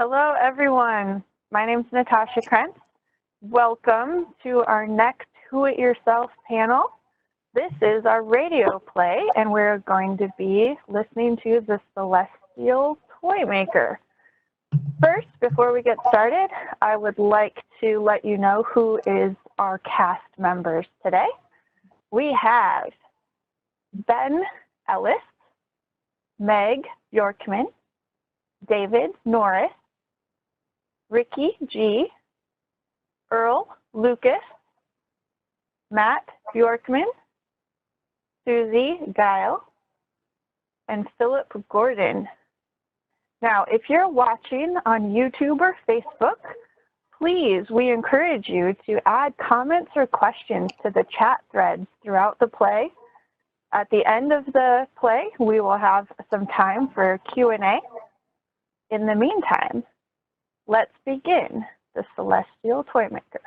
Hello, everyone. My name is Natasha Krentz. Welcome to our next Who It Yourself panel. This is our radio play, and we're going to be listening to The Celestial Toymaker. First, before we get started, I would like to let you know who is our cast members today. We have Ben Ellis, Meg Bjorkman, David Norris, Riki G, Earl Lucas, Matt Bjorkman, Susie Guille, and Phillip Gordon. Now, if you're watching on YouTube or Facebook, please, we encourage you to add comments or questions to the chat threads throughout the play. At the end of the play, we will have some time for Q&A. In the meantime, let's begin The Celestial Toymaker.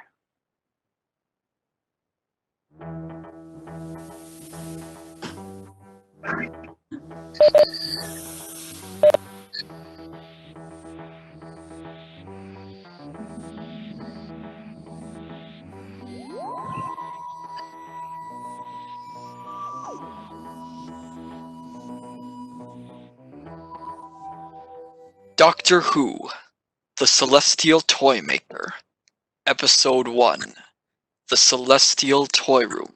Doctor Who, The Celestial Toymaker, Episode 1, The Celestial Toy Room.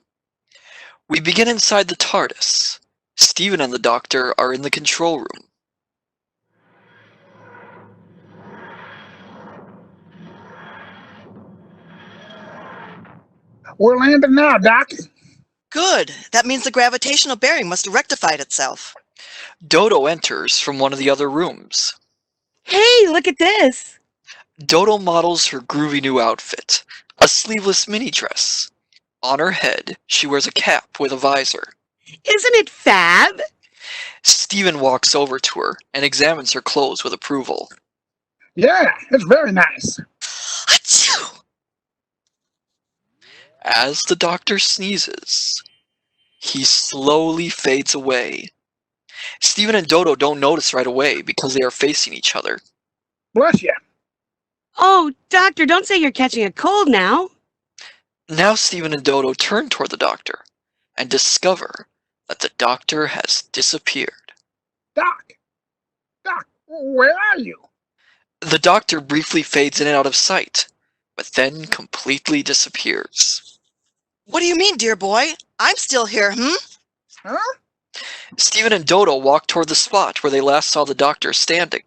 We begin inside the TARDIS. Stephen and the Doctor are in the control room. We're landing now, Doc. Good. That means the gravitational bearing must have rectified itself. Dodo enters from one of the other rooms. Hey, look at this! Dodo models her groovy new outfit, a sleeveless mini dress. On her head, she wears a cap with a visor. Isn't it fab? Stephen walks over to her and examines her clothes with approval. Yeah, it's very nice. Achoo! As the Doctor sneezes, he slowly fades away. Stephen and Dodo don't notice right away because they are facing each other. Bless you. Oh, Doctor, don't say you're catching a cold now. Now Stephen and Dodo turn toward the Doctor and discover that the Doctor has disappeared. Doc, where are you? The Doctor briefly fades in and out of sight, but then completely disappears. What do you mean, dear boy? I'm still here, Huh? Stephen and Dodo walk toward the spot where they last saw the Doctor standing.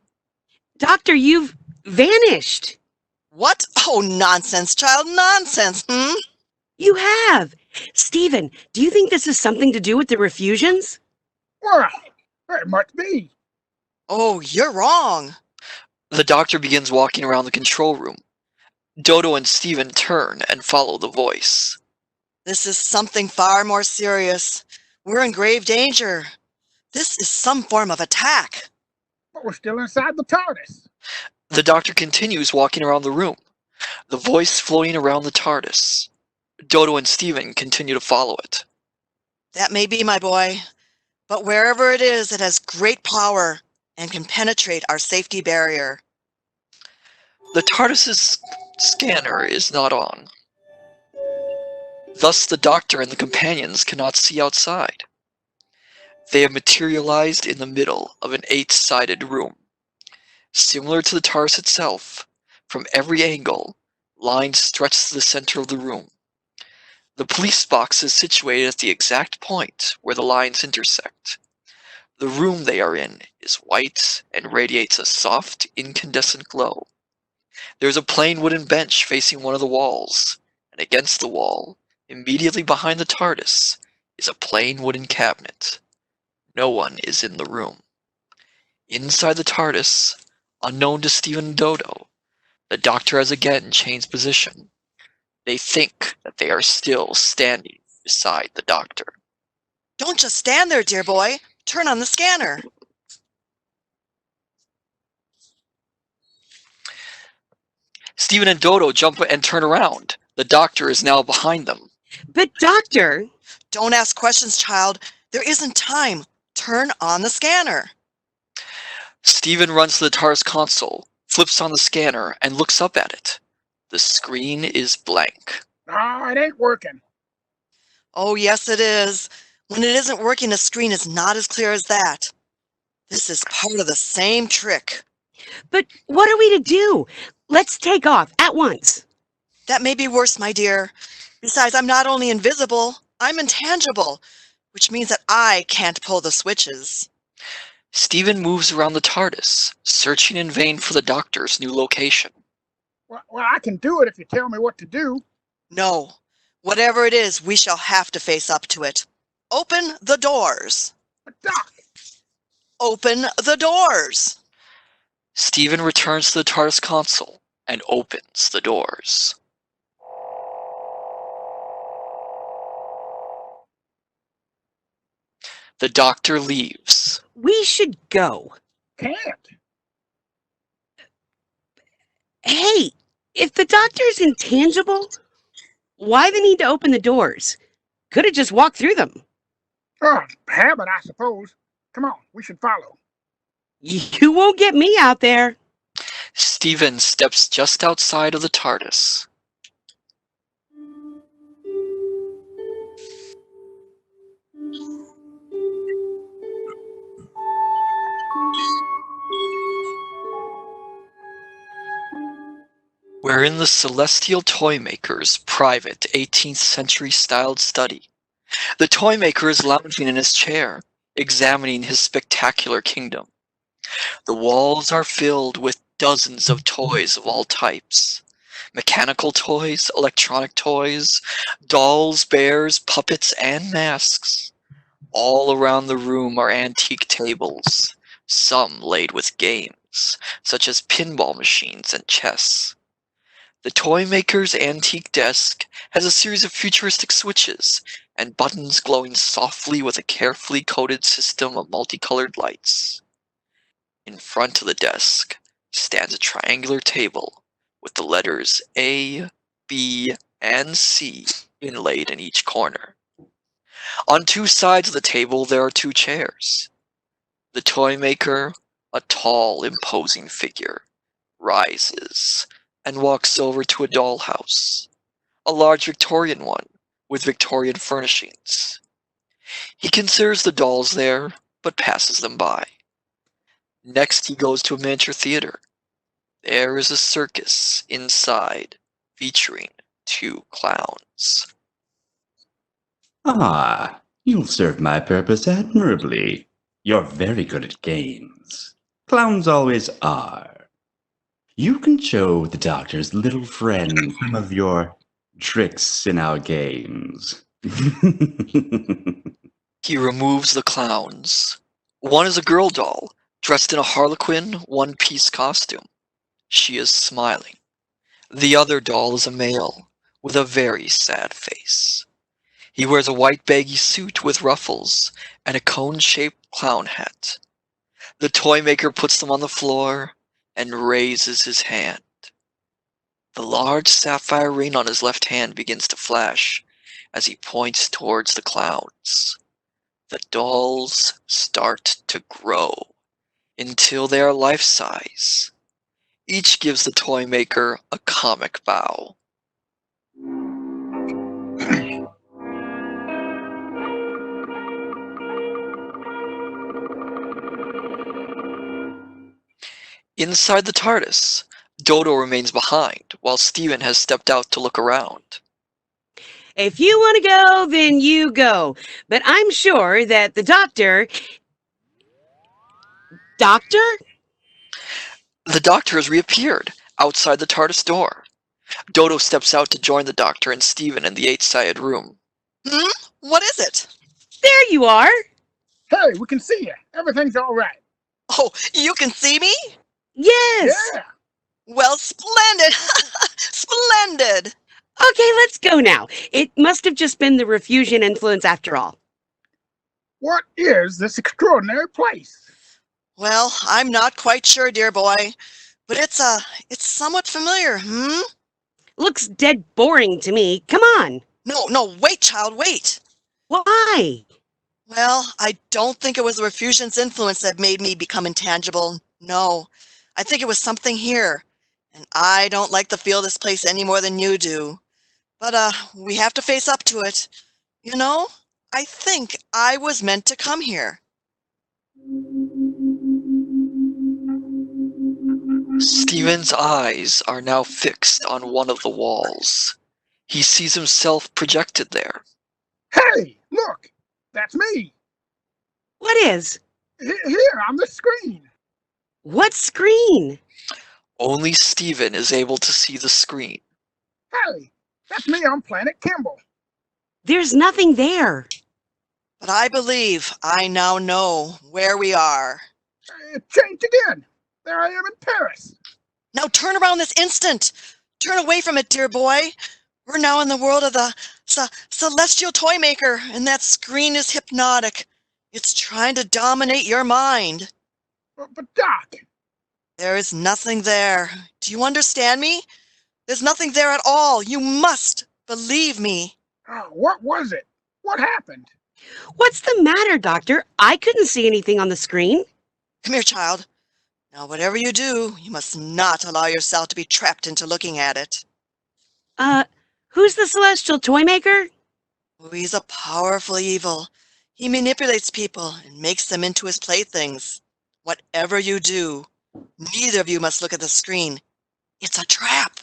Doctor, you've vanished. What? Oh, nonsense, child, nonsense, You have. Stephen, do you think this is something to do with the refusions? Well, very much be. Oh, you're wrong. The Doctor begins walking around the control room. Dodo and Stephen turn and follow the voice. This is something far more serious. We're in grave danger. This is some form of attack. But we're still inside the TARDIS. The Doctor continues walking around the room, the voice floating around the TARDIS. Dodo and Stephen continue to follow it. That may be, my boy. But wherever it has great power and can penetrate our safety barrier. The TARDIS's scanner is not on. Thus the Doctor and the companions cannot see outside. They have materialized in the middle of an 8-sided room. Similar to the TARDIS itself, from every angle, lines stretch to the center of the room. The police box is situated at the exact point where the lines intersect. The room they are in is white and radiates a soft, incandescent glow. There is a plain wooden bench facing one of the walls, and against the wall, immediately behind the TARDIS, is a plain wooden cabinet. No one is in the room. Inside the TARDIS, unknown to Stephen and Dodo, the Doctor has again changed position. They think that they are still standing beside the Doctor. Don't just stand there, dear boy. Turn on the scanner. Stephen and Dodo jump and turn around. The Doctor is now behind them. But Doctor... Don't ask questions, child. There isn't time. Turn on the scanner. Stephen runs to the TARDIS console, flips on the scanner, and looks up at it. The screen is blank. No, it ain't working. Oh, yes, it is. When it isn't working, the screen is not as clear as that. This is part of the same trick. But what are we to do? Let's take off at once. That may be worse, my dear. Besides, I'm not only invisible, I'm intangible, which means that I can't pull the switches. Stephen moves around the TARDIS, searching in vain for the doctor's new location. Well, I can do it if you tell me what to do. No. Whatever it is, we shall have to face up to it. Open the doors. But Doc, Open the doors. Stephen returns to the TARDIS console and opens the doors. The doctor leaves. We should go. can't. Hey, if the doctor's intangible, why the need to open the doors? Could have just walked through them. Oh, habit, I suppose. Come on, we should follow. You won't get me out there. Stephen steps just outside of the TARDIS. We're in the Celestial Toymaker's private 18th century styled study. The Toymaker is lounging in his chair, examining his spectacular kingdom. The walls are filled with dozens of toys of all types. Mechanical toys, electronic toys, dolls, bears, puppets, and masks. All around the room are antique tables, some laid with games, such as pinball machines and chess. The Toymaker's antique desk has a series of futuristic switches and buttons glowing softly with a carefully coded system of multicolored lights. In front of the desk stands a triangular table with the letters A, B, and C inlaid in each corner. On two sides of the table there are two chairs. The Toymaker, a tall, imposing figure, rises and walks over to a dollhouse, a large Victorian one with Victorian furnishings. He considers the dolls there, but passes them by. Next he goes to a miniature theater. There is a circus inside, featuring two clowns. Ah, you'll serve my purpose admirably. You're very good at games. Clowns always are. You can show the doctor's little friend some of your tricks in our games. He removes the clowns. One is a girl doll, dressed in a Harlequin one-piece costume. She is smiling. The other doll is a male, with a very sad face. He wears a white baggy suit with ruffles and a cone-shaped clown hat. The Toymaker puts them on the floor and raises his hand. The large sapphire ring on his left hand begins to flash as he points towards the clowns. The dolls start to grow until they are life-size. Each gives the Toymaker a comic bow. Inside the TARDIS, Dodo remains behind, while Stephen has stepped out to look around. If you want to go, then you go. But I'm sure that the doctor... Doctor? The doctor has reappeared, outside the TARDIS door. Dodo steps out to join the doctor and Stephen in the 8-sided room. What is it? There you are. Hey, we can see you. Everything's all right. Oh, you can see me? Yes. Yeah. Well, splendid. Splendid. Okay, let's go now. It must have just been the refusion influence after all. What is this extraordinary place? Well, I'm not quite sure, dear boy, but it's somewhat familiar, Looks dead boring to me. Come on. No, wait, child, wait. Why? Well, I don't think it was the refusion's influence that made me become intangible. No, I think it was something here, and I don't like the feel of this place any more than you do. But, we have to face up to it. You know, I think I was meant to come here. Stephen's eyes are now fixed on one of the walls. He sees himself projected there. Hey, look, that's me. What is? Here on the screen. What screen? Only Stephen is able to see the screen. Hey, that's me on planet Kimball. There's nothing there. But I believe I now know where we are. It changed again. There I am in Paris. Now turn around this instant! Turn away from it, dear boy! We're now in the world of the celestial Toymaker, and that screen is hypnotic. It's trying to dominate your mind. But Doc. There is nothing there. Do you understand me? There's nothing there at all. You must believe me. What was it? What happened? What's the matter, Doctor? I couldn't see anything on the screen. Come here, child. Now, whatever you do, you must not allow yourself to be trapped into looking at it. Who's the celestial Toymaker? Oh, he's a powerful evil. He manipulates people and makes them into his playthings. Whatever you do, neither of you must look at the screen. It's a trap.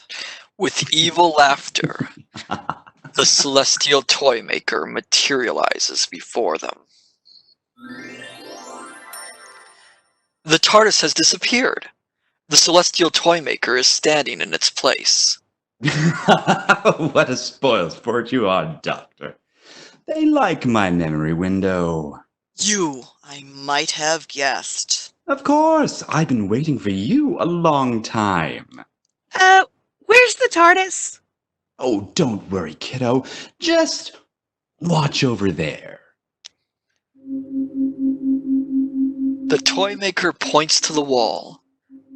With evil laughter, the celestial Toymaker materializes before them. The TARDIS has disappeared. The celestial Toymaker is standing in its place. What a spoil sport you are, Doctor. They like my memory window. You, I might have guessed. Of course, I've been waiting for you a long time. Where's the TARDIS? Oh, don't worry, kiddo. Just watch over there. The Toymaker points to the wall.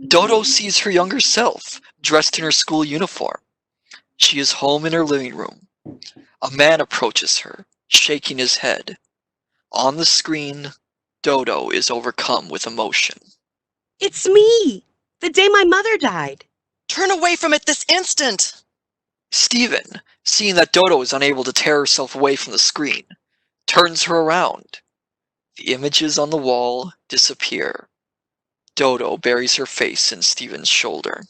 Dodo sees her younger self, dressed in her school uniform. She is home in her living room. A man approaches her, shaking his head. On the screen, Dodo is overcome with emotion. It's me! The day my mother died. Turn away from it this instant! Stephen, seeing that Dodo is unable to tear herself away from the screen, turns her around. The images on the wall disappear. Dodo buries her face in Stephen's shoulder.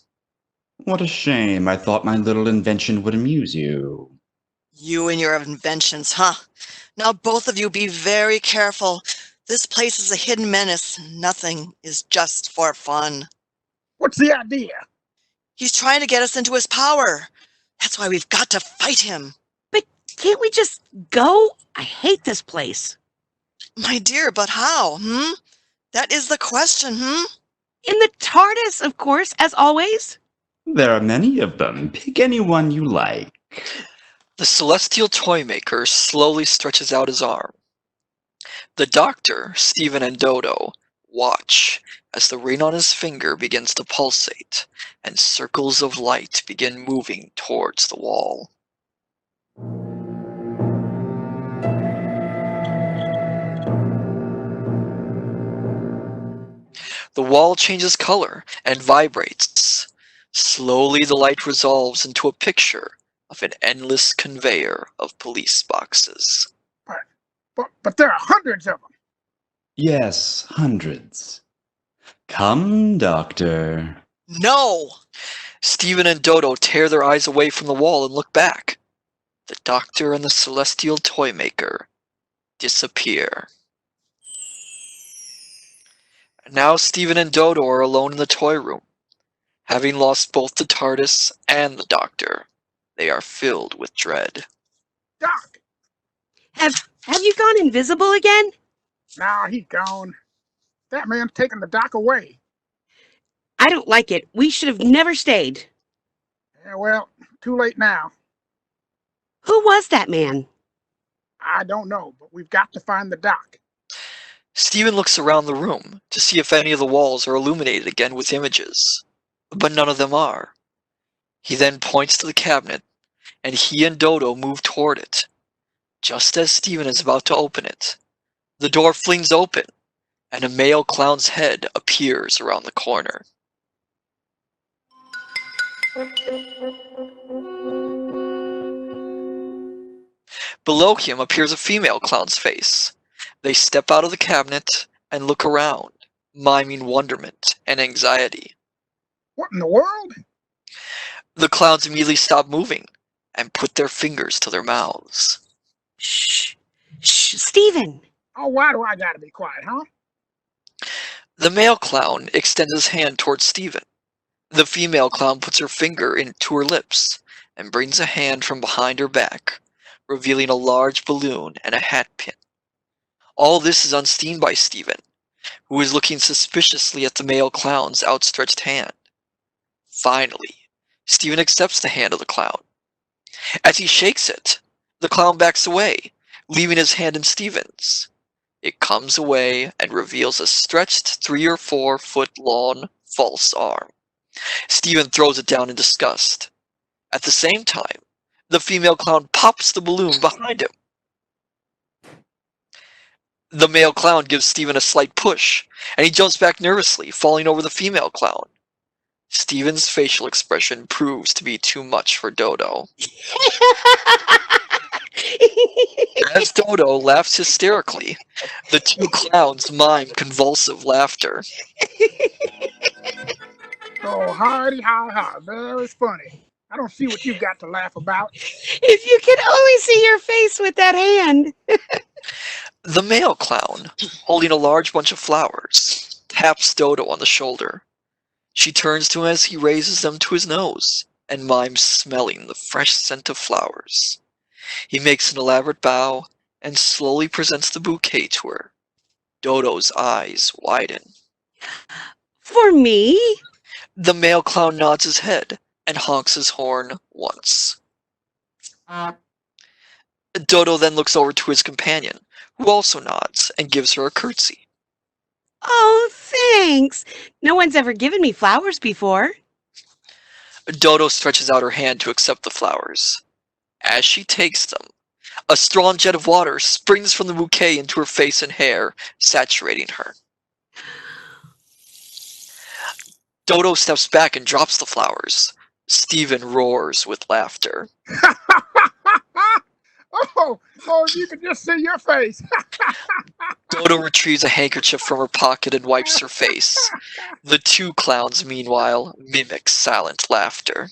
What a shame. I thought my little invention would amuse you. You and your inventions, huh? Now both of you be very careful. This place is a hidden menace. Nothing is just for fun. What's the idea? He's trying to get us into his power. That's why we've got to fight him. But can't we just go? I hate this place. My dear, but how, That is the question, In the TARDIS, of course, as always. There are many of them. Pick any one you like. The celestial Toymaker slowly stretches out his arm. The Doctor, Stephen, and Dodo watch as the ring on his finger begins to pulsate and circles of light begin moving towards the wall. The wall changes color and vibrates. Slowly the light resolves into a picture of an endless conveyor of police boxes. But there are hundreds of them. Yes, hundreds. Come, Doctor. No! Stephen and Dodo tear their eyes away from the wall and look back. The Doctor and the celestial Toymaker disappear. Now Stephen and Dodo are alone in the toy room. Having lost both the TARDIS and the Doctor, they are filled with dread. Doc! Have you gone invisible again? Nah, he's gone. That man's taking the Doc away. I don't like it. We should have never stayed. Yeah, well, too late now. Who was that man? I don't know, but we've got to find the Doc. Stephen looks around the room to see if any of the walls are illuminated again with images, but none of them are. He then points to the cabinet, and he and Dodo move toward it. Just as Stephen is about to open it, the door flings open, and a male clown's head appears around the corner. Below him appears a female clown's face. They step out of the cabinet and look around, miming wonderment and anxiety. What in the world? The clowns immediately stop moving and put their fingers to their mouths. Shh. Shh, Stephen. Oh, why do I gotta be quiet, huh? The male clown extends his hand towards Stephen. The female clown puts her finger into her lips and brings a hand from behind her back, revealing a large balloon and a hat pin. All this is unseen by Stephen, who is looking suspiciously at the male clown's outstretched hand. Finally, Stephen accepts the hand of the clown. As he shakes it, the clown backs away, leaving his hand in Stephen's. It comes away and reveals a stretched 3 or 4 foot long false arm. Stephen throws it down in disgust. At the same time, the female clown pops the balloon behind him. The male clown gives Stephen a slight push, and he jumps back nervously, falling over the female clown. Stephen's facial expression proves to be too much for Dodo. As Dodo laughs hysterically, the two clowns mime convulsive laughter. Oh, hardy ha ha, very funny. I don't see what you've got to laugh about. If you could only see your face with that hand. The male clown, holding a large bunch of flowers, taps Dodo on the shoulder. She turns to him as he raises them to his nose and mimes smelling the fresh scent of flowers. He makes an elaborate bow and slowly presents the bouquet to her. Dodo's eyes widen. For me? The male clown nods his head and honks his horn once. Dodo then looks over to his companion, who also nods and gives her a curtsy. Oh, thanks. No one's ever given me flowers before. Dodo stretches out her hand to accept the flowers. As she takes them, a strong jet of water springs from the bouquet into her face and hair, saturating her. Dodo steps back and drops the flowers. Stephen roars with laughter. Oh, if you could just see your face. Dodo retrieves a handkerchief from her pocket and wipes her face. The two clowns, meanwhile, mimic silent laughter.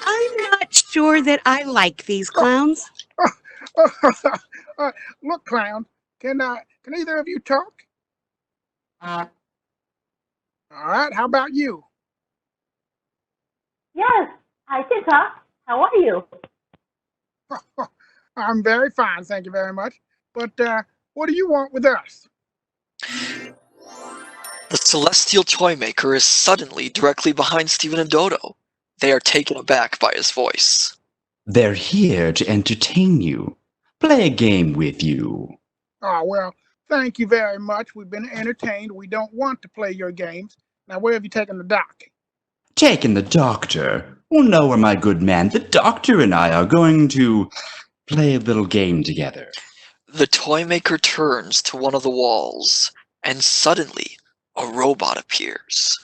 I'm not sure that I like these clowns. Look, clown, can either of you talk? All right, how about you? Yes, I can talk. How are you? I'm very fine, thank you very much. But what do you want with us? The celestial Toymaker is suddenly directly behind Stephen and Dodo. They are taken aback by his voice. They're here to entertain you. Play a game with you. Oh, well, thank you very much. We've been entertained. We don't want to play your games. Now, where have you taken the doc? Taking the doctor. Oh no, my good man. The doctor and I are going to play a little game together. The Toymaker turns to one of the walls, and suddenly a robot appears.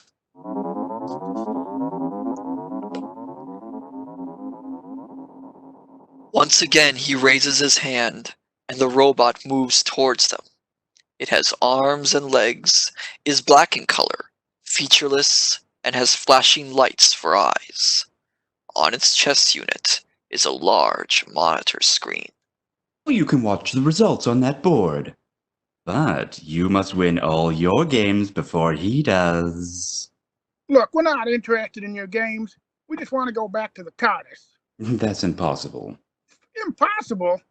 Once again, he raises his hand, and the robot moves towards them. It has arms and legs, is black in color, featureless, and has flashing lights for eyes. On its chest unit is a large monitor screen. You can watch the results on that board. But you must win all your games before he does. Look, we're not interested in your games. We just want to go back to the TARDIS. That's impossible. Impossible?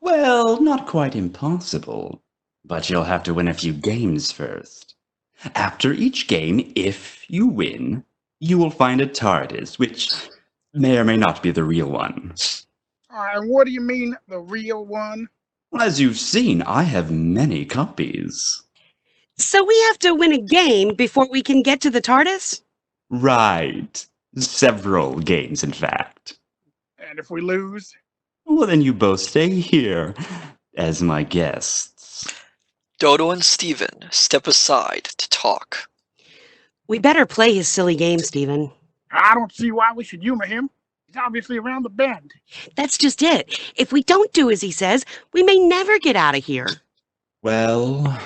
Well, not quite impossible. But you'll have to win a few games first. After each game, if you win, you will find a TARDIS, which may or may not be the real one. And what do you mean, the real one? As you've seen, I have many copies. So we have to win a game before we can get to the TARDIS? Right. Several games, in fact. And if we lose? Well, then you both stay here as my guests. Dodo and Stephen step aside to talk. We better play his silly game, Stephen. I don't see why we should humor him. He's obviously around the bend. That's just it. If we don't do as he says, we may never get out of here. Well,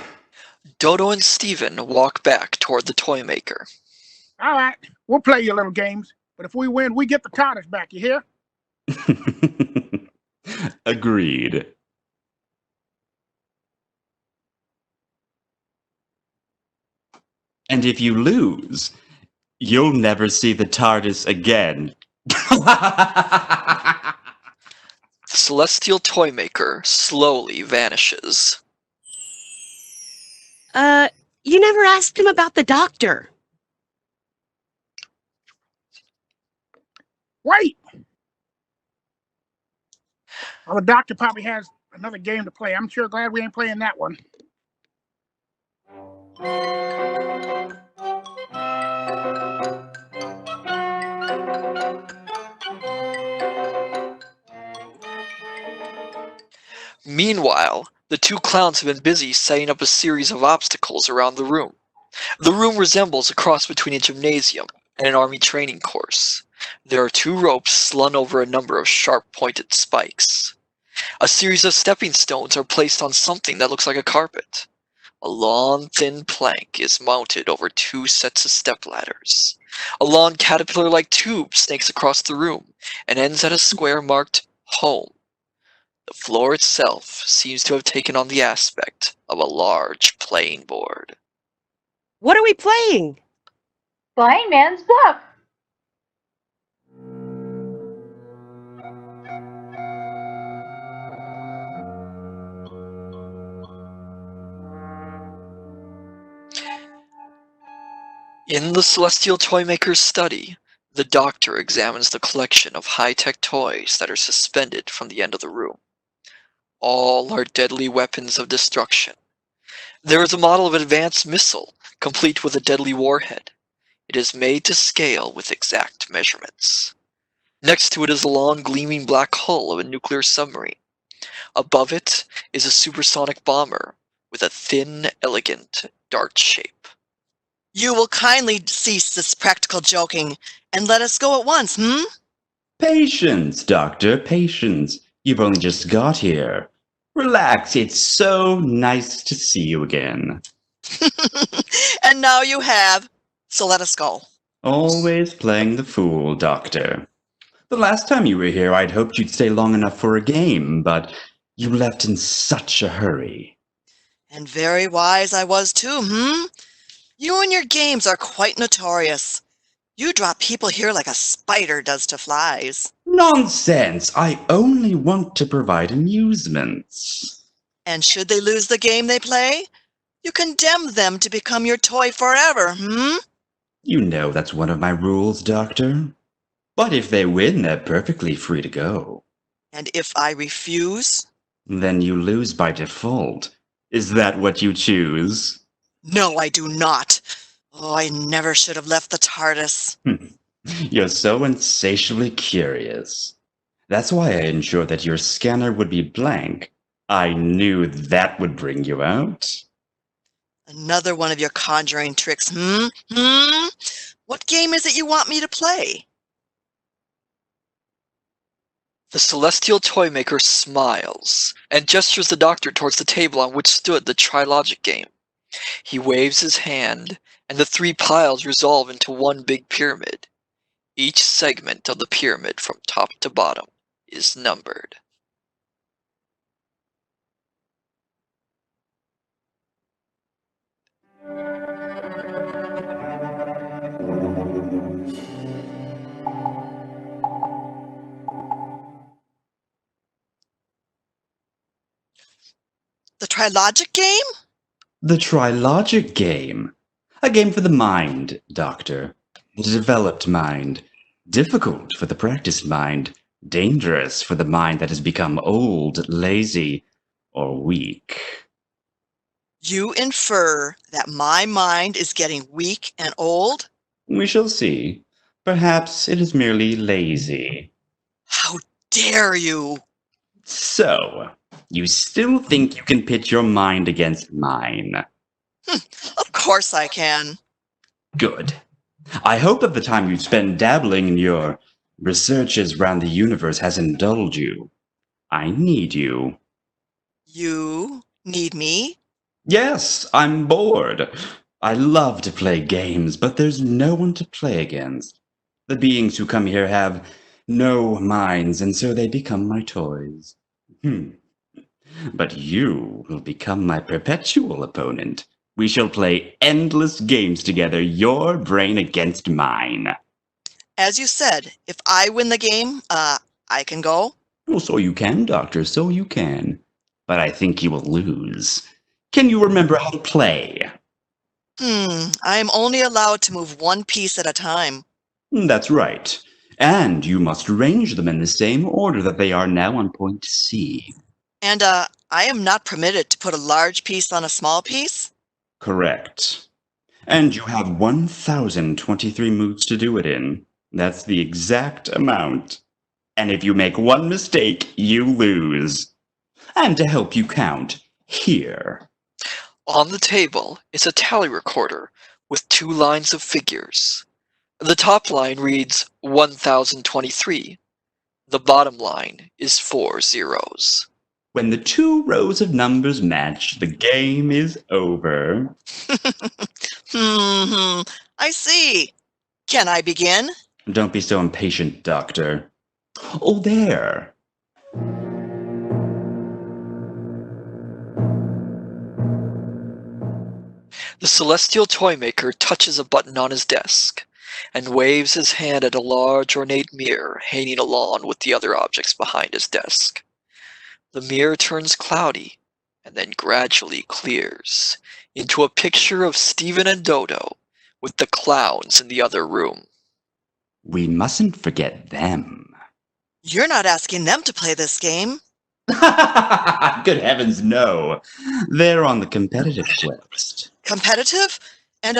Dodo and Stephen walk back toward the Toymaker. All right, we'll play your little games. But if we win, we get the TARDIS back, you hear? agreed. And if you lose, you'll never see the TARDIS again. The celestial Toymaker slowly vanishes. You never asked him about the doctor. Wait! Well, the doctor probably has another game to play. I'm sure glad we ain't playing that one. Meanwhile, the two clowns have been busy setting up a series of obstacles around the room. The room resembles a cross between a gymnasium and an army training course. There are two ropes slung over a number of sharp-pointed spikes. A series of stepping stones are placed on something that looks like a carpet. A long, thin plank is mounted over two sets of stepladders. A long caterpillar-like tube snakes across the room and ends at a square marked Home. The floor itself seems to have taken on the aspect of a large playing board. What are we playing? Blind Man's Book. In the Celestial Toymaker's study, the doctor examines the collection of high-tech toys that are suspended from the end of the room. All are deadly weapons of destruction. There is a model of advanced missile, complete with a deadly warhead. It is made to scale with exact measurements. Next to it is a long, gleaming black hull of a nuclear submarine. Above it is a supersonic bomber with a thin, elegant, dart shape. You will kindly cease this practical joking and let us go at once, Patience, Doctor, patience. You've only just got here. Relax, it's so nice to see you again. And now you have, so let us go. Always playing the fool, Doctor. The last time you were here, I'd hoped you'd stay long enough for a game, but you left in such a hurry. And very wise I was too, You and your games are quite notorious. You drop people here like a spider does to flies. Nonsense! I only want to provide amusements. And should they lose the game they play, you condemn them to become your toy forever, You know that's one of my rules, Doctor. But if they win, they're perfectly free to go. And if I refuse? Then you lose by default. Is that what you choose? No, I do not. Oh, I never should have left the TARDIS. You're so insatiably curious. That's why I ensured that your scanner would be blank. I knew that would bring you out. Another one of your conjuring tricks, What game is it you want me to play? The Celestial Toymaker smiles and gestures the doctor towards the table on which stood the Trilogic game. He waves his hand, and the three piles resolve into one big pyramid. Each segment of the pyramid from top to bottom is numbered. The Trilogic game? The Trilogic game. A game for the mind, Doctor. The developed mind. Difficult for the practiced mind. Dangerous for the mind that has become old, lazy, or weak. You infer that my mind is getting weak and old? We shall see. Perhaps it is merely lazy. How dare you! So, you still think you can pit your mind against mine? Of course I can. Good. I hope that the time you spend dabbling in your researches around the universe has indulged you. I need you. You need me? Yes, I'm bored. I love to play games, but there's no one to play against. The beings who come here have no minds, and so they become my toys. But you will become my perpetual opponent. We shall play endless games together, your brain against mine. As you said, if I win the game, I can go? Well, so you can, Doctor, so you can. But I think you will lose. Can you remember how to play? I am only allowed to move one piece at a time. That's right. And you must arrange them in the same order that they are now on point C. And, I am not permitted to put a large piece on a small piece? Correct. And you have 1,023 moves to do it in. That's the exact amount. And if you make one mistake, you lose. And to help you count, here. On the table is a tally recorder with 2 lines of figures. The top line reads 1023. The bottom line is 4 zeros. When the 2 rows of numbers match, the game is over. I see. Can I begin? Don't be so impatient, Doctor. Oh, there. The celestial toymaker touches a button on his desk and waves his hand at a large ornate mirror hanging along with the other objects behind his desk. The mirror turns cloudy and then gradually clears into a picture of Stephen and Dodo with the clowns in the other room. We mustn't forget them. You're not asking them to play this game. Good heavens, no. They're on the competitive quest. Competitive? And,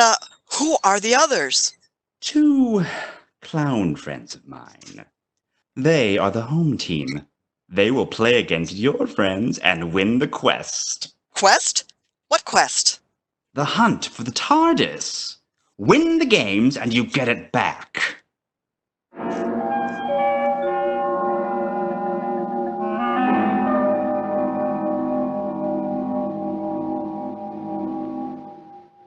who are the others? 2 clown friends of mine. They are the home team. They will play against your friends and win the quest. Quest? What quest? The hunt for the TARDIS. Win the games and you get it back.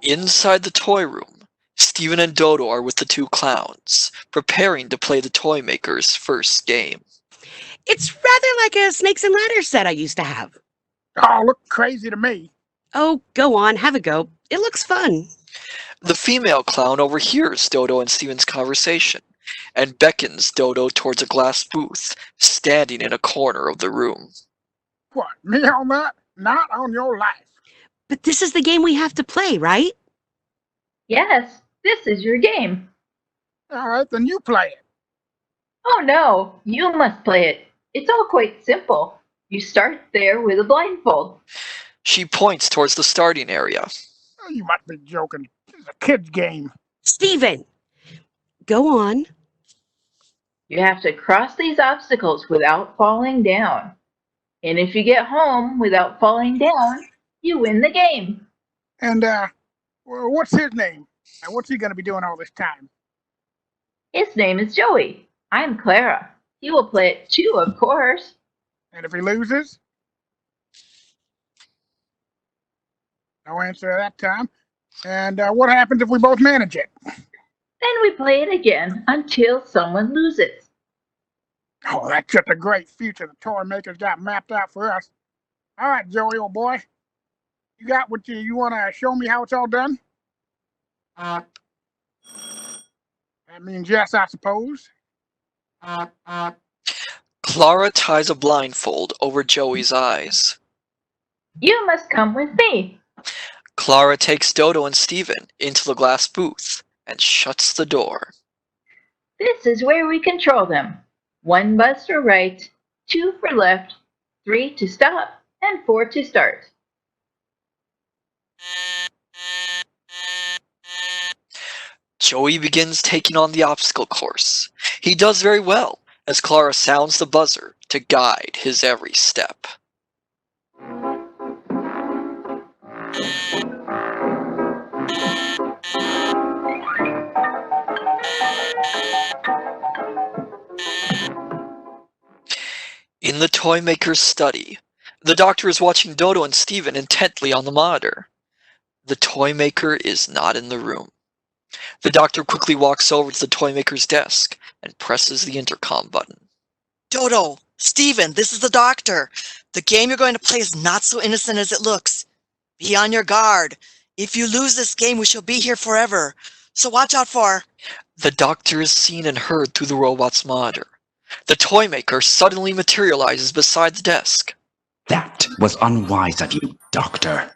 Inside the toy room, Stephen and Dodo are with the 2 clowns, preparing to play the Toymaker's first game. It's rather like a snakes and ladders set I used to have. Oh, look crazy to me. Oh, go on, have a go. It looks fun. The female clown overhears Dodo and Stephen's conversation and beckons Dodo towards a glass booth standing in a corner of the room. What, me on that? Not on your life. But this is the game we have to play, right? Yes, this is your game. All right, then you play it. Oh no, you must play it. It's all quite simple. You start there with a blindfold. She points towards the starting area. Oh, you must be joking. This is a kid's game. Stephen, go on. You have to cross these obstacles without falling down. And if you get home without falling down, you win the game. And, well, what's his name? And what's he going to be doing all this time? His name is Joey. I'm Clara. He will play it too, of course. And if he loses? No answer that time. And what happens if we both manage it? Then we play it again until someone loses. Oh, that's just a great future the toy makers got mapped out for us. All right, Joey, old boy. You got what you want to show me how it's all done? That means yes, I suppose. Clara ties a blindfold over Joey's eyes. You must come with me. Clara takes Dodo and Stephen into the glass booth and shuts the door. This is where we control them. 1 buzz for right, 2 for left, 3 to stop, and 4 to start. Joey begins taking on the obstacle course. He does very well as Clara sounds the buzzer to guide his every step. In the Toymaker's study, the doctor is watching Dodo and Steven intently on the monitor. The Toymaker is not in the room. The doctor quickly walks over to the Toymaker's desk and presses the intercom button. Dodo, Steven, this is the doctor. The game you're going to play is not so innocent as it looks. Be on your guard. If you lose this game, we shall be here forever. So watch out for... The doctor is seen and heard through the robot's monitor. The Toymaker suddenly materializes beside the desk. That was unwise of you, Doctor.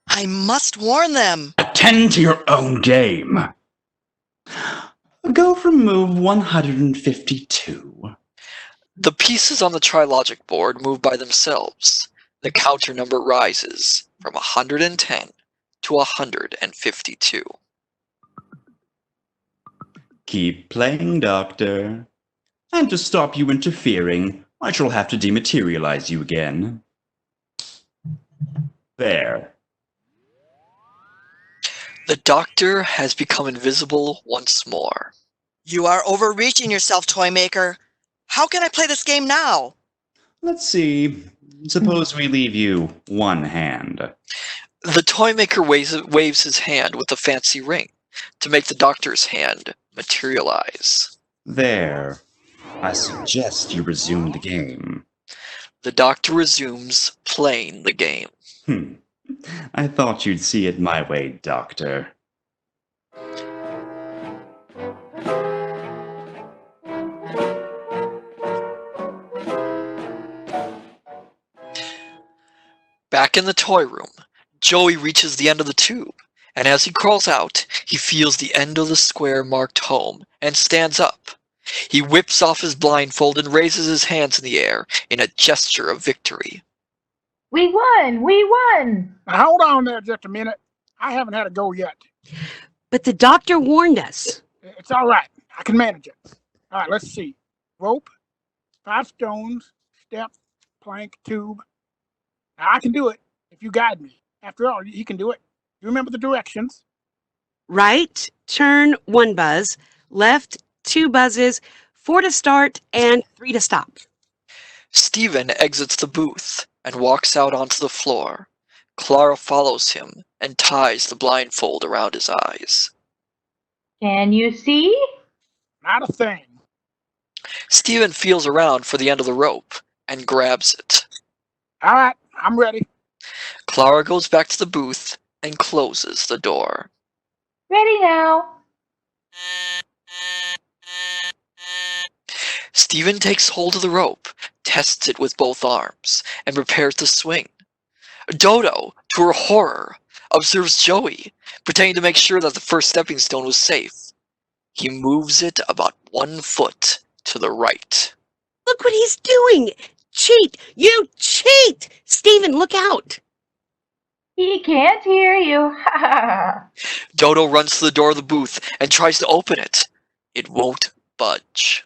I must warn them. Attend to your own game. Go from move 152. The pieces on the Trilogic board move by themselves. The counter number rises from 110 to 152. Keep playing, Doctor. And to stop you interfering, I shall have to dematerialize you again. There. The doctor has become invisible once more. You are overreaching yourself, Toymaker. How can I play this game now? Let's see. Suppose we leave you one hand. The Toymaker waves his hand with a fancy ring to make the doctor's hand materialize. There. I suggest you resume the game. The doctor resumes playing the game. I thought you'd see it my way, Doctor. Back in the toy room, Joey reaches the end of the tube, and as he crawls out, he feels the end of the square marked home and stands up. He whips off his blindfold and raises his hands in the air in a gesture of victory. We won! We won! Now, hold on there just a minute. I haven't had a go yet. But the doctor warned us. It's all right. I can manage it. All right, let's see. Rope, 5 stones, step, plank, tube. Now, I can do it if you guide me. After all, he can do it. You remember the directions? Right, turn, 1 buzz. Left, 2 buzzes. 4 to start and 3 to stop. Steven exits the booth and walks out onto the floor. Clara follows him and ties the blindfold around his eyes. Can you see? Not a thing. Steven feels around for the end of the rope and grabs it. All right, I'm ready. Clara goes back to the booth and closes the door. Ready now. Steven takes hold of the rope, tests it with both arms, and prepares to swing. Dodo, to her horror, observes Joey, pretending to make sure that the first stepping stone was safe. He moves it about 1 foot to the right. Look what he's doing! Cheat! You cheat! Steven, look out! He can't hear you. Dodo runs to the door of the booth and tries to open it. It won't budge.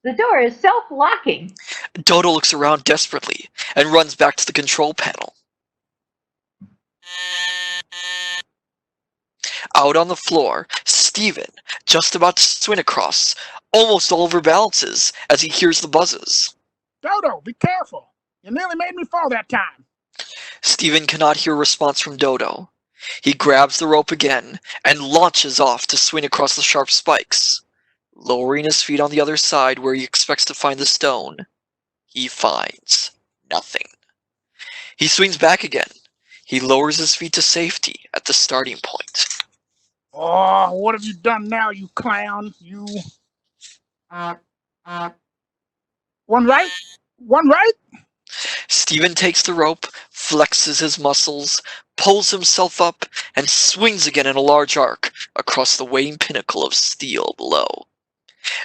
The door is self-locking. Dodo looks around desperately and runs back to the control panel. Out on the floor, Steven, just about to swing across, almost overbalances as he hears the buzzes. Dodo, be careful. You nearly made me fall that time. Steven cannot hear a response from Dodo. He grabs the rope again and launches off to swing across the sharp spikes. Lowering his feet on the other side where he expects to find the stone, he finds nothing. He swings back again. He lowers his feet to safety at the starting point. Oh, what have you done now, you clown? You... One right? One right? Steven takes the rope, flexes his muscles, pulls himself up, and swings again in a large arc across the waiting pinnacle of steel below.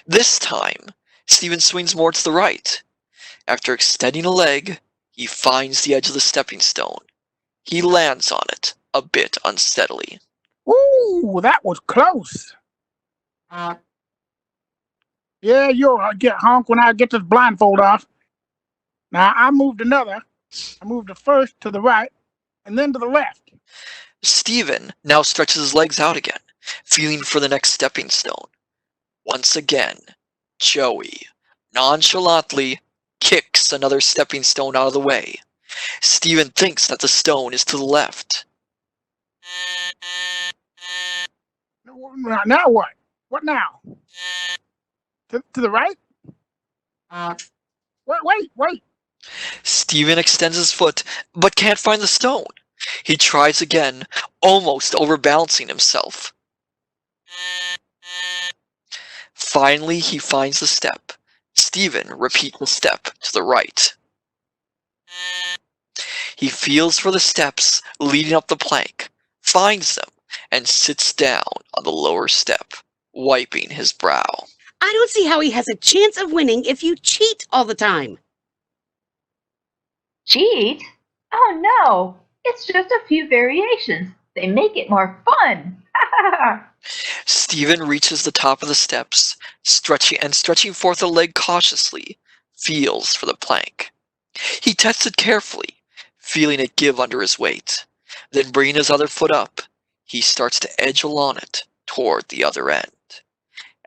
This time, Steven swings more to the right. After extending a leg, he finds the edge of the stepping stone. He lands on it, a bit unsteadily. Ooh, that was close. Yeah, you'll get honk when I get this blindfold off. Now, I moved another. I moved the first to the right, and then to the left. Steven now stretches his legs out again, feeling for the next stepping stone. Once again, Joey nonchalantly kicks toss another stepping stone out of the way. Stephen thinks that the stone is to the left. Now what? What now? To the right? Wait. Stephen extends his foot, but can't find the stone. He tries again, almost overbalancing himself. Finally, he finds the step. Stephen repeats the step to the right. He feels for the steps leading up the plank, finds them, and sits down on the lower step, wiping his brow. I don't see how he has a chance of winning if you cheat all the time. Cheat? Oh no, it's just a few variations. They make it more fun. Stephen reaches the top of the steps, stretching forth a leg cautiously, feels for the plank. He tests it carefully, feeling it give under his weight. Then bringing his other foot up, he starts to edge along it toward the other end.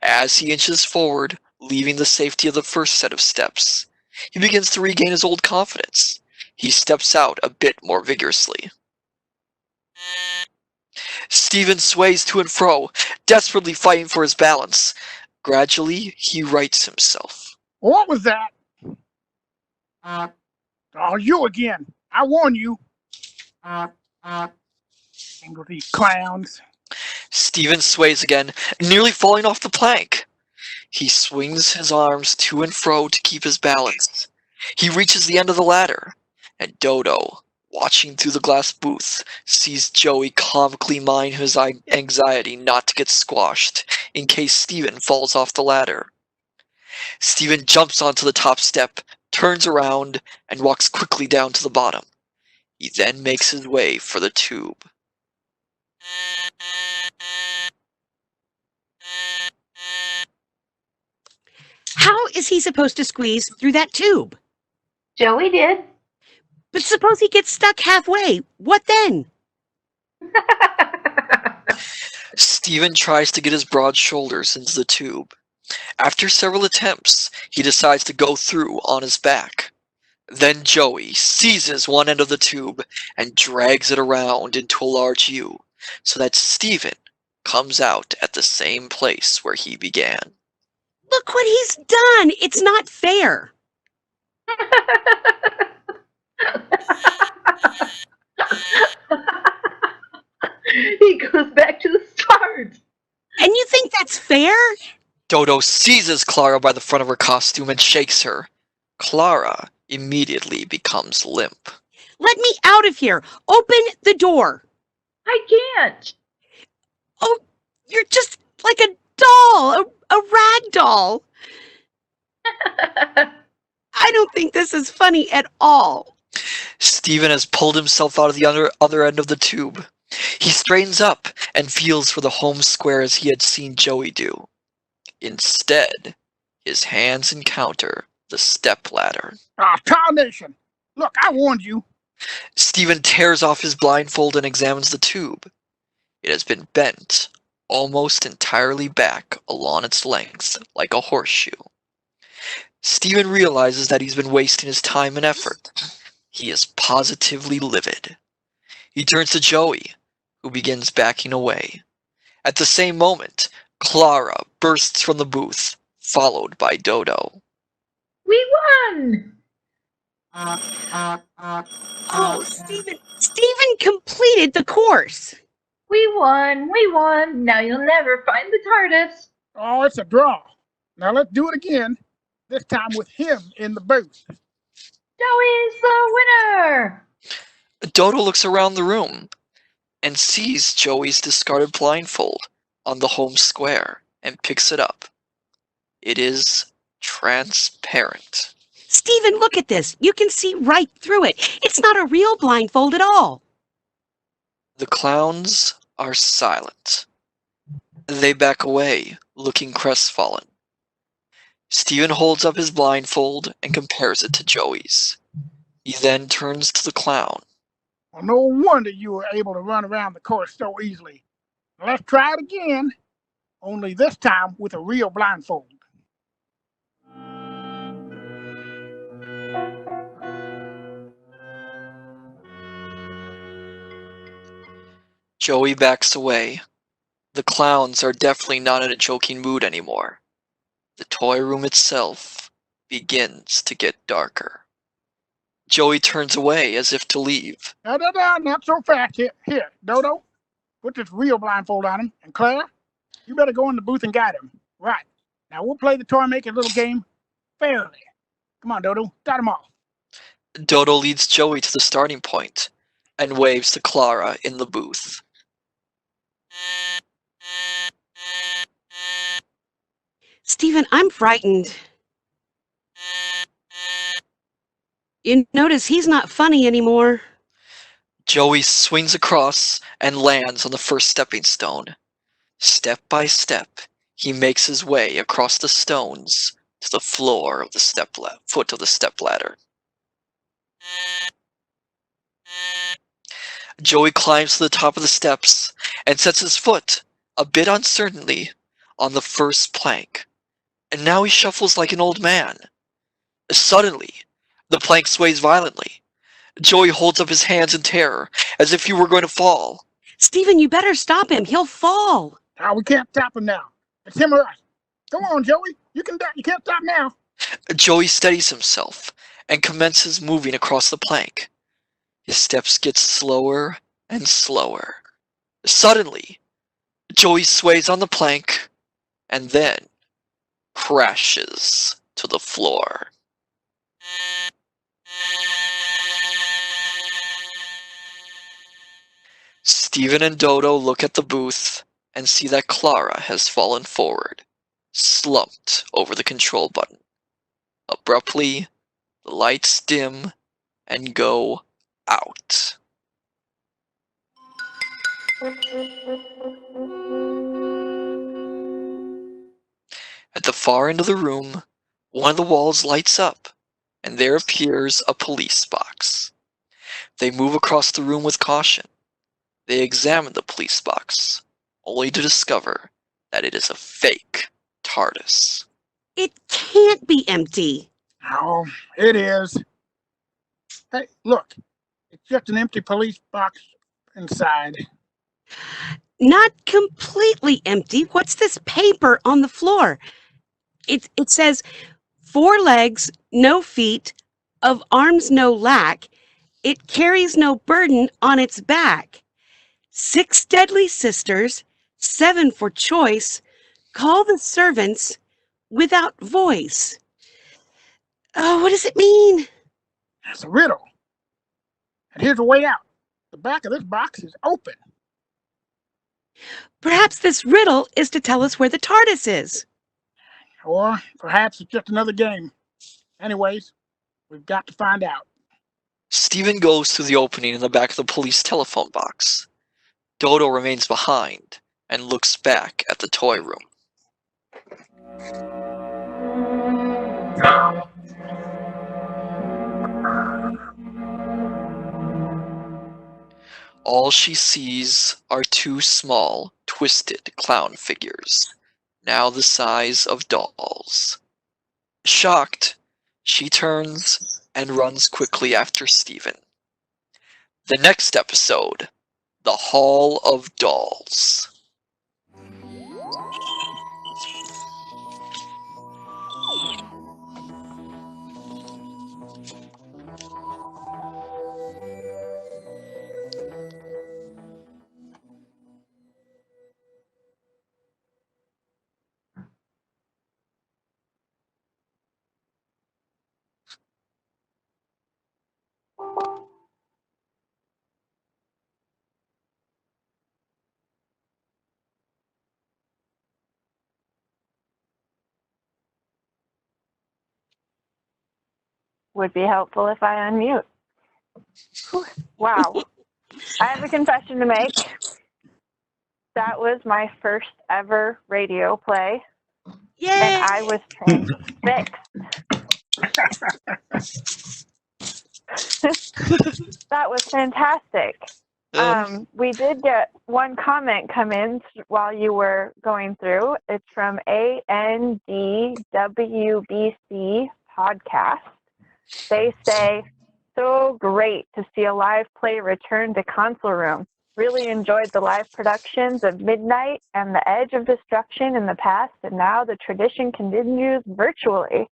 As he inches forward, leaving the safety of the first set of steps, he begins to regain his old confidence. He steps out a bit more vigorously. Stephen sways to and fro, desperately fighting for his balance. Gradually, he rights himself. What was that? Oh, you again. I warn you. Tangle these clowns. Stephen sways again, nearly falling off the plank. He swings his arms to and fro to keep his balance. He reaches the end of the ladder, and Dodo, watching through the glass booth, sees Joey comically mind his anxiety not to get squashed in case Stephen falls off the ladder. Stephen jumps onto the top step, turns around, and walks quickly down to the bottom. He then makes his way for the tube. How is he supposed to squeeze through that tube? Joey did. But suppose he gets stuck halfway. What then? Stephen tries to get his broad shoulders into the tube. After several attempts, he decides to go through on his back. Then Joey seizes one end of the tube and drags it around into a large U, so that Stephen comes out at the same place where he began. Look what he's done! It's not fair! He goes back to the start. And you think that's fair? Dodo seizes Clara by the front of her costume and shakes her. Clara immediately becomes limp. Let me out of here! Open the door! I can't. Oh, you're just like a doll! A rag doll! I don't think this is funny at all. Stephen has pulled himself out of the other end of the tube. He straightens up and feels for the home square as he had seen Joey do. Instead, his hands encounter the stepladder. Tarnation! Look, I warned you. Stephen tears off his blindfold and examines the tube. It has been bent almost entirely back along its length, like a horseshoe. Stephen realizes that he's been wasting his time and effort. He is positively livid. He turns to Joey, who begins backing away. At the same moment, Clara bursts from the booth, followed by Dodo. We won! Oh, Stephen completed the course. We won! Now you'll never find the TARDIS. Oh, it's a draw. Now let's do it again. This time with him in the booth. Joey's the winner! Dodo looks around the room and sees Joey's discarded blindfold on the home square and picks it up. It is transparent. Stephen, look at this. You can see right through it. It's not a real blindfold at all. The clowns are silent. They back away, looking crestfallen. Stephen holds up his blindfold and compares it to Joey's. He then turns to the clown. Well, no wonder you were able to run around the course so easily. Let's try it again, only this time with a real blindfold. Joey backs away. The clowns are definitely not in a joking mood anymore. The toy room itself begins to get darker. Joey turns away as if to leave. No, not so fast. Here, Dodo, put this real blindfold on him. And Claire, you better go in the booth and guide him. Right. Now we'll play the Toymaker little game fairly. Come on, Dodo, start him off. Dodo leads Joey to the starting point and waves to Clara in the booth. Stephen, I'm frightened. You notice he's not funny anymore. Joey swings across and lands on the first stepping stone. Step by step, he makes his way across the stones to the floor of the foot of the stepladder. Joey climbs to the top of the steps and sets his foot, a bit uncertainly, on the first plank. And now he shuffles like an old man. Suddenly, the plank sways violently. Joey holds up his hands in terror, as if he were going to fall. Stephen, you better stop him. He'll fall. Oh, we can't stop him now. It's him or us. Go on, Joey. You can't stop now. Joey steadies himself and commences moving across the plank. His steps get slower and slower. Suddenly, Joey sways on the plank and then crashes to the floor. Stephen and Dodo look at the booth and see that Clara has fallen forward, slumped over the control button. Abruptly, the lights dim and go out. At the far end of the room, one of the walls lights up, and there appears a police box. They move across the room with caution. They examine the police box, only to discover that it is a fake TARDIS. It can't be empty. Oh, it is. Hey, look. It's just an empty police box inside. Not completely empty. What's this paper on the floor? It says, 4 legs, no feet, of arms no lack. It carries no burden on its back. 6 deadly sisters, 7 for choice. Call the servants without voice. Oh, what does it mean? It's a riddle. And here's a way out. The back of this box is open. Perhaps this riddle is to tell us where the TARDIS is. Or perhaps it's just another game. Anyways, we've got to find out. Stephen goes through the opening in the back of the police telephone box. Dodo remains behind and looks back at the toy room. All she sees are 2 small, twisted clown figures, now the size of dolls. Shocked, she turns and runs quickly after Stephen. The next episode, The Hall of Dolls. Would be helpful if I unmute. Whew. Wow. I have a confession to make. That was my first ever radio play, Yay! and I was transfixed. That was fantastic. We did get one comment come in while you were going through. It's from ANDWBC podcast. They say, so great to see a live play return to console room. Really enjoyed the live productions of Midnight and The Edge of Destruction in the past, and now the tradition continues virtually.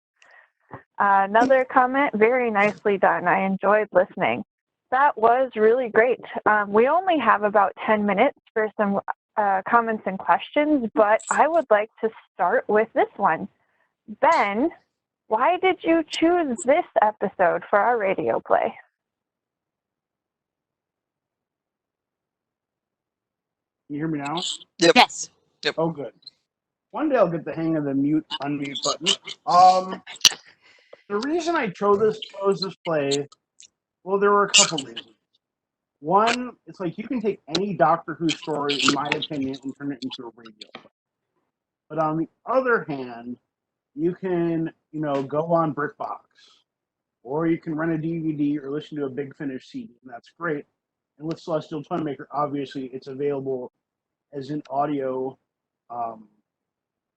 Another comment, very nicely done. I enjoyed listening. That was really great. We only have about 10 minutes for some comments and questions, but I would like to start with this one. Ben, why did you choose this episode for our radio play? Can you hear me now? Yep. Yes. Oh, good. One day I'll get the hang of the mute, unmute button. The reason I chose this play, well, there were a couple reasons. One, it's like you can take any Doctor Who story, in my opinion, and turn it into a radio play. But on the other hand, you can, go on BritBox, or you can rent a DVD or listen to a Big Finish CD, and that's great. And with Celestial Toymaker, obviously, it's available as an audio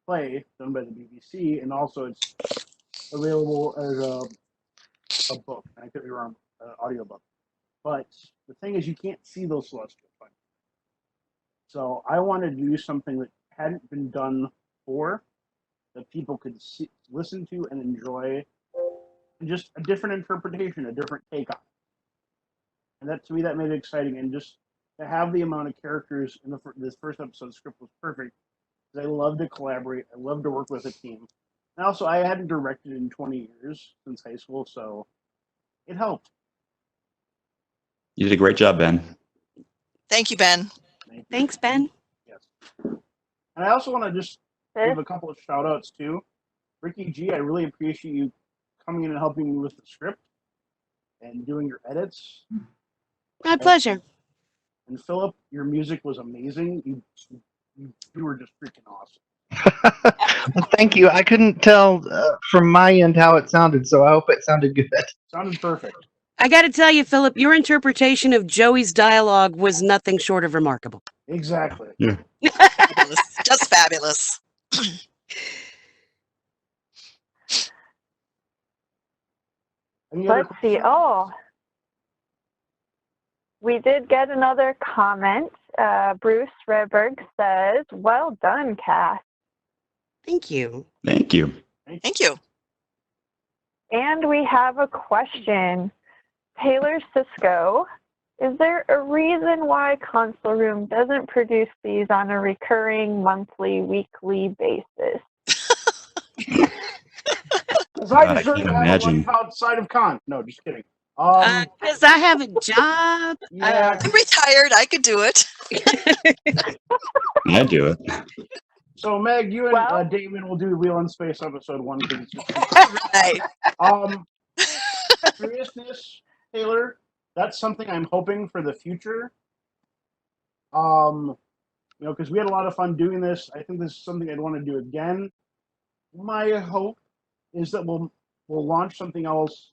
play done by the BBC, and also it's available as a book. I could be wrong, an audio book. But the thing is, you can't see those Celestial Toymakers. So I wanted to do something that hadn't been done before, that people could listen to and enjoy, and just a different interpretation, a different take on it. And that, to me, that made it exciting. And just to have the amount of characters in this first episode, the script was perfect. Because I love to collaborate. I love to work with a team. And also, I hadn't directed in 20 years since high school, so it helped. You did a great job, Ben. Thank you, Ben. Thank you. Thanks, Ben. Yes. And I also want to just give a couple of shout outs too. Riki G, I really appreciate you coming in and helping me with the script and doing your edits. My pleasure. And Phillip, your music was amazing. You were just freaking awesome. Well, thank you. I couldn't tell from my end how it sounded, so I hope it sounded good. Sounded perfect. I got to tell you, Phillip, your interpretation of Joey's dialogue was nothing short of remarkable. Exactly. Yeah. Fabulous. Just fabulous. Let's see. Oh, we did get another comment. Bruce Redberg says, "Well done, cast." Thank you. Thank you. Thank you. And we have a question. Taylor Cisco, is there a reason why Console Room doesn't produce these on a recurring monthly, weekly basis? Because I deserve can to have imagine. a life outside of con. No, just kidding. Because I have a job. Yeah. I'm retired. I could do it. I do it. So Meg, you and Well- Damon will do Wheel in Space episode 1 because it's just Right. seriousness, Taylor, that's something I'm hoping for the future. Because we had a lot of fun doing this. I think this is something I'd want to do again. My hope is that we'll launch something else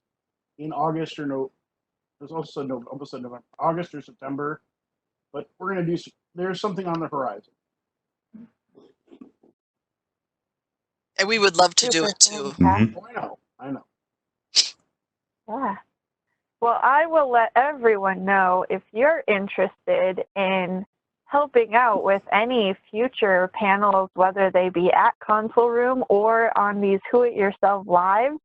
in August or no. There's also almost November, August or September. But we're gonna do. There's something on the horizon. And we would love to do it too. Mhm. Oh, I know. Yeah. Well, I will let everyone know if you're interested in helping out with any future panels, whether they be at Console Room or on these Who It Yourself Live.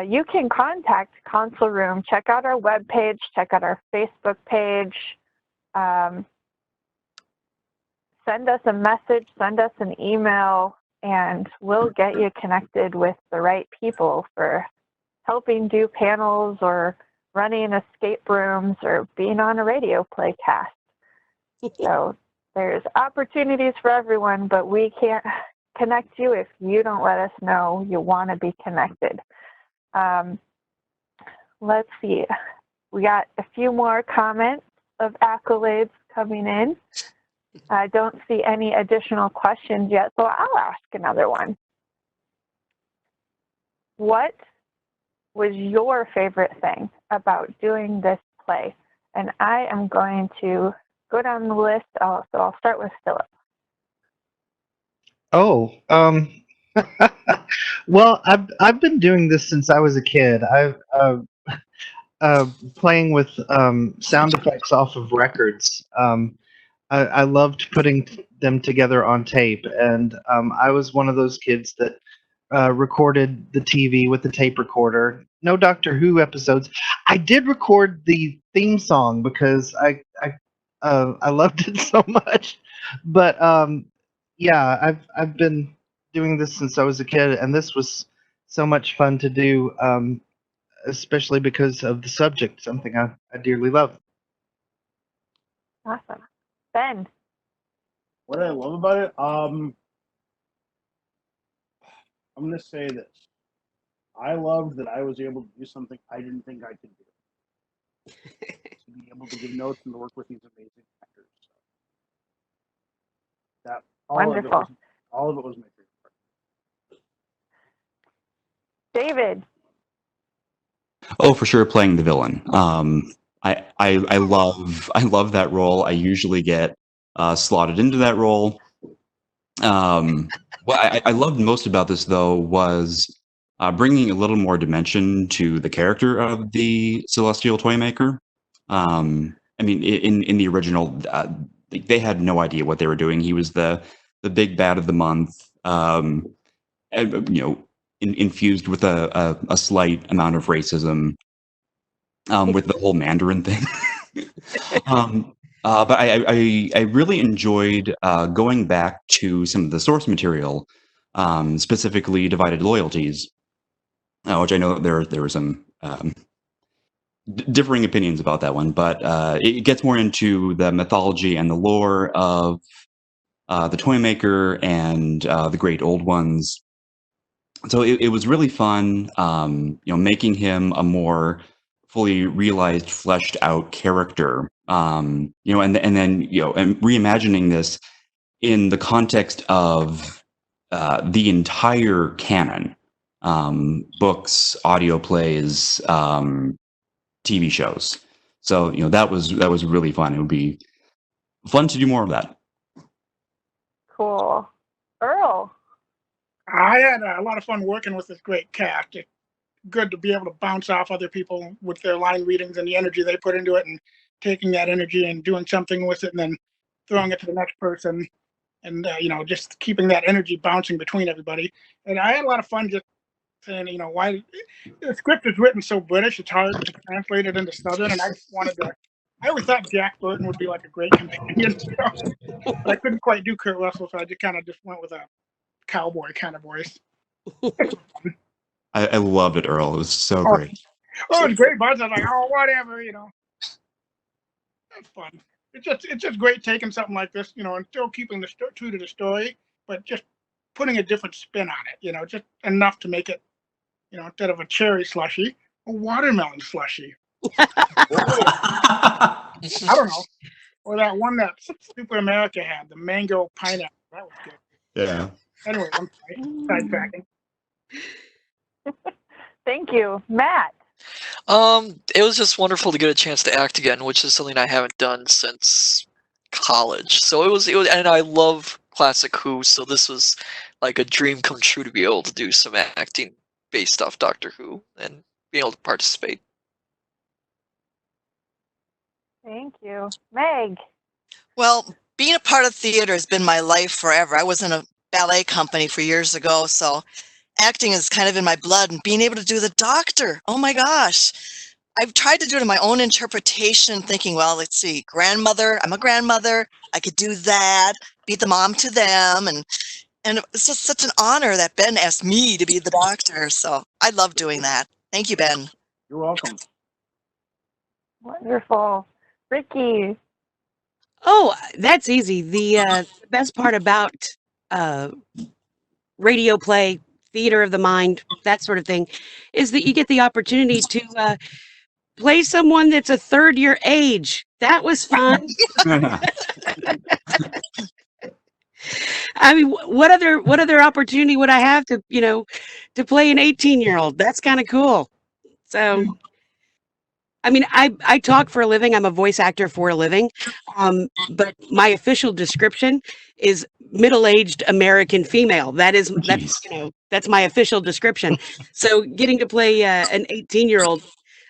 You can contact Console Room. Check out our webpage. Check out our Facebook page. Send us a message. Send us an email. And we'll get you connected with the right people for helping do panels or running escape rooms or being on a radio play cast. So there's opportunities for everyone, but we can't connect you if you don't let us know you want to be connected. Let's see. We got a few more comments of accolades coming in. I don't see any additional questions yet, so I'll ask another one. What was your favorite thing about doing this play? And I am going to go down the list. So I'll start with Phillip. Oh, well, I've been doing this since I was a kid. playing with sound effects off of records. I loved putting them together on tape, and I was one of those kids that recorded the TV with the tape recorder. No Doctor Who episodes. I did record the theme song because I loved it so much. But yeah, I've been doing this since I was a kid, and this was so much fun to do, especially because of the subject, something I dearly love. Awesome. Ben. What I love about it, I'm going to say this. I loved that I was able to do something I didn't think I could do. To be able to give notes and to work with these amazing actors. That Wonderful. All of it was my favorite part. David. Oh, for sure, playing the villain. I love that role. I usually get slotted into that role. What I loved most about this, though, was bringing a little more dimension to the character of the Celestial Toymaker. I mean, in the original, they had no idea what they were doing. He was the big bad of the month, and, infused with a slight amount of racism, with the whole Mandarin thing. But I really enjoyed going back to some of the source material, specifically Divided Loyalties, which I know there were some differing opinions about that one, but it gets more into the mythology and the lore of the Toymaker and the Great Old Ones. So it was really fun, making him a more fully realized, fleshed out character, and then reimagining this in the context of the entire canon, books, audio plays, TV shows. So that was really fun. It would be fun to do more of that. Cool. Earl. I had a lot of fun working with this great cast. It's good to be able to bounce off other people with their line readings and the energy they put into it, and taking that energy and doing something with it, and then throwing it to the next person, and just keeping that energy bouncing between everybody. And I had a lot of fun just saying, why the script is written so British, it's hard to translate it into Southern, and I just wanted to. I always thought Jack Burton would be like a great companion, but I couldn't quite do Kurt Russell, so I just went with a cowboy kind of voice. I loved it, Earl. It was so great. Oh, it's great, Buzz. I was like, oh, whatever, That's fun. It's just great taking something like this, and still keeping true to the story, but just putting a different spin on it, just enough to make it, instead of a cherry slushy, a watermelon slushy. I don't know. Or that one that Stupid America had, the mango pineapple. That was good. Yeah. Anyway, I'm sorry. Sidetracking. Thank you. Matt. It was just wonderful to get a chance to act again, which is something I haven't done since college. So it was, and I love classic Who, so this was like a dream come true to be able to do some acting based off Doctor Who and being able to participate. Thank you. Meg. Well, being a part of theater has been my life forever. I was in a ballet company for years ago, so acting is kind of in my blood, and being able to do the Doctor, oh my gosh. I've tried to do it in my own interpretation, thinking, well, let's see, grandmother, I'm a grandmother, I could do that, be the mom to them, and it's just such an honor that Ben asked me to be the Doctor, so I love doing that. Thank you, Ben. You're welcome. Wonderful. Riki. Oh, that's easy. The best part about radio play, theater of the mind, that sort of thing, is that you get the opportunity to play someone that's a third your age. That was fun. I mean, what other opportunity would I have to, to play an 18-year-old? That's kind of cool. So, I mean, I talk for a living. I'm a voice actor for a living. But my official description is middle-aged American female. That's my official description. So getting to play an 18-year-old,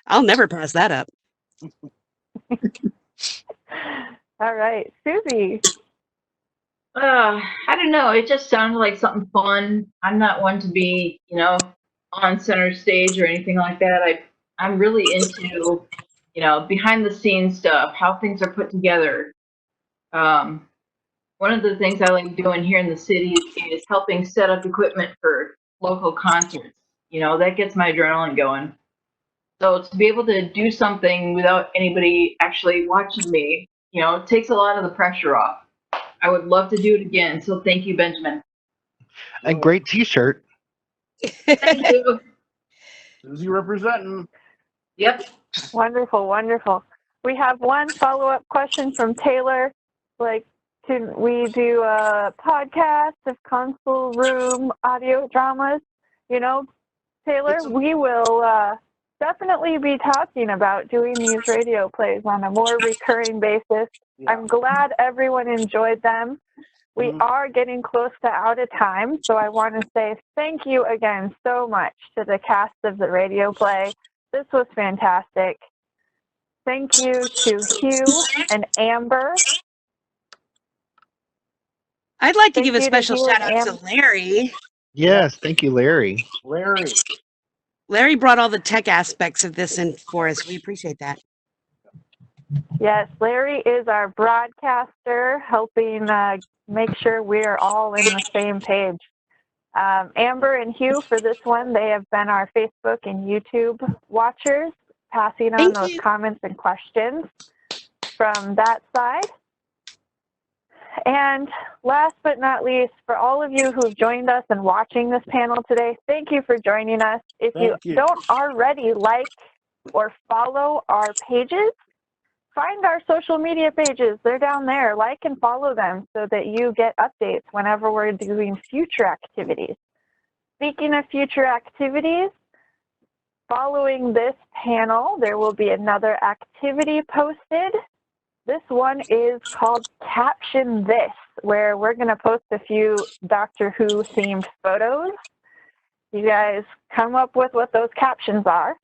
I'll never pass that up. All right, Susie. I don't know. It just sounded like something fun. I'm not one to be, on center stage or anything like that. I'm really into, behind the scenes stuff, how things are put together. One of the things I like doing here in the city is helping set up equipment for local concerts. That gets my adrenaline going. So to be able to do something without anybody actually watching me, it takes a lot of the pressure off. I would love to do it again. So thank you, Benjamin. And great T-shirt. Thank you. Susie representing. Yep. Wonderful, wonderful. We have one follow-up question from Taylor. Can we do a podcast of console room audio dramas? Taylor, we will definitely be talking about doing these radio plays on a more recurring basis. Yeah. I'm glad everyone enjoyed them. We are getting close to out of time, so I want to say thank you again so much to the cast of the radio play. This was fantastic. Thank you to Hugh and Amber. I'd like to Thank give a you to special Hugh shout and out to Larry. Yes, thank you, Larry. Larry. Larry brought all the tech aspects of this in for us. We appreciate that. Yes, Larry is our broadcaster, helping make sure we're all in the same page. Amber and Hugh, for this one, they have been our Facebook and YouTube watchers, passing on those comments and questions from that side. And last but not least, for all of you who've joined us and watching this panel today, thank you for joining us. If you don't already like or follow our pages, find our social media pages. They're down there. Like and follow them so that you get updates whenever we're doing future activities. Speaking of future activities, following this panel, there will be another activity posted. This one is called Caption This, where we're going to post a few Doctor Who themed photos. You guys come up with what those captions are.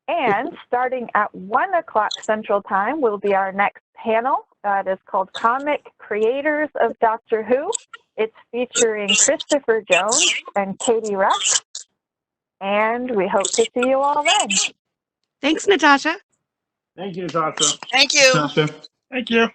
And starting at 1 o'clock Central Time will be our next panel. That is called Comic Creators of Doctor Who. It's featuring Christopher Jones and Katie Rex. And we hope to see you all then. Thanks, Natasha. Thank you, Natasha. Thank you. Thank you.